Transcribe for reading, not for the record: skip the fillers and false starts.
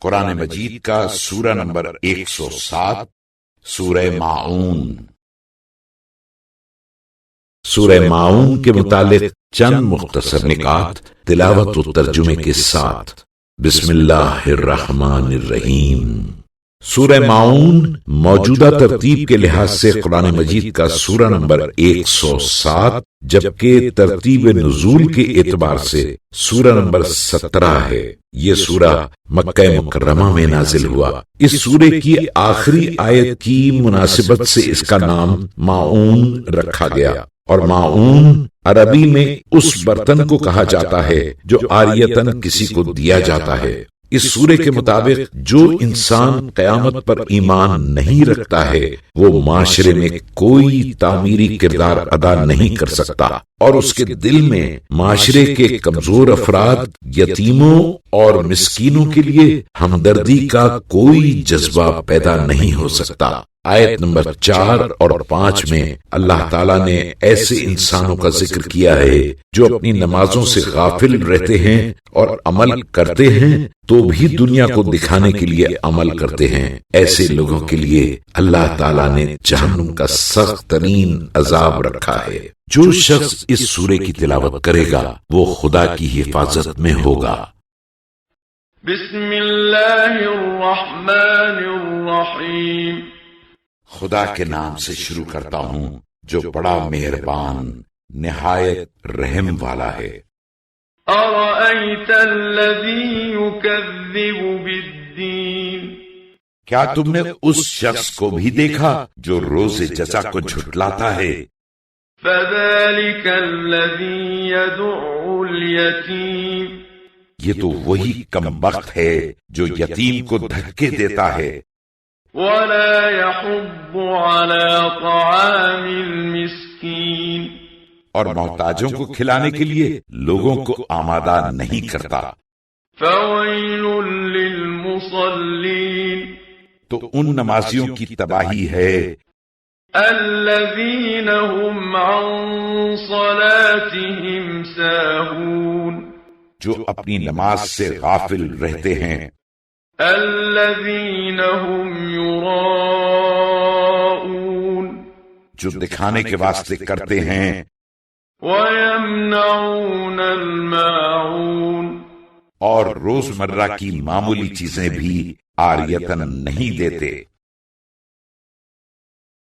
قرآن مجید کا سورہ نمبر 107، سورہ ماعون۔ سورہ ماعون کے متعلق چند مختصر نکات تلاوت و ترجمے کے ساتھ۔ بسم اللہ الرحمن الرحیم۔ سورہ ماعون موجودہ ترتیب کے لحاظ سے قرآن مجید کا سورہ نمبر 107، جبکہ ترتیب نزول کے اعتبار سے سورہ نمبر 17 ہے۔ یہ سورہ مکہ مکرمہ میں نازل ہوا۔ اس سورے کی آخری آیت کی مناسبت سے اس کا نام ماعون رکھا گیا، اور ماعون عربی میں اس برتن کو کہا جاتا ہے جو عاریتاً کسی کو دیا جاتا ہے۔ اس سورے کے مطابق جو انسان قیامت پر ایمان نہیں رکھتا ہے وہ معاشرے میں کوئی تعمیری کردار ادا نہیں کر سکتا، اور اس کے دل میں معاشرے کے کمزور افراد، یتیموں اور مسکینوں کے لیے ہمدردی کا کوئی جذبہ پیدا نہیں ہو سکتا۔ آیت نمبر 4 اور 5 میں اللہ تعالیٰ نے ایسے انسانوں کا ذکر کیا ہے جو اپنی نمازوں سے غافل رہتے ہیں اور عمل کرتے ہیں تو بھی دنیا کو دکھانے کے لیے عمل کرتے ہیں۔ ایسے لوگوں کے لیے اللہ تعالیٰ نے جہنم کا سخت ترین عذاب رکھا ہے۔ جو شخص اس سورے کی تلاوت کرے گا وہ خدا کی حفاظت میں ہوگا۔ بسم اللہ الرحمن الرحیم۔ خدا کے نام سے شروع کرتا ہوں جو بڑا مہربان نہایت رحم والا ہے۔ ارأیت الذی یکذب بالدین۔ کیا تم نے اس شخص کو بھی دیکھا جو روز جزا کو جھٹلاتا ہے؟ فذلک الذی یدعو الیتیم۔ یہ تو وہی کمبخت ہے جو یتیم کو دھکے دیتا ہے۔ ولا يحض على طعام المسكين۔ اور محتاجوں کو کھلانے کے لیے لوگوں کو آمادہ نہیں کرتا۔ فويل للمصلين۔ تو ان نمازیوں کی تباہی ہے الذين هم عن صلاتهم ساهون۔ جو اپنی نماز سے غافل رہتے ہیں۔ الذين هم يراءون۔ جو دکھانے کے واسطے کرتے ہیں۔ ويمنعون الماعون۔ اور روزمرہ کی معمولی چیزیں بھی عاریتاً نہیں دیتے۔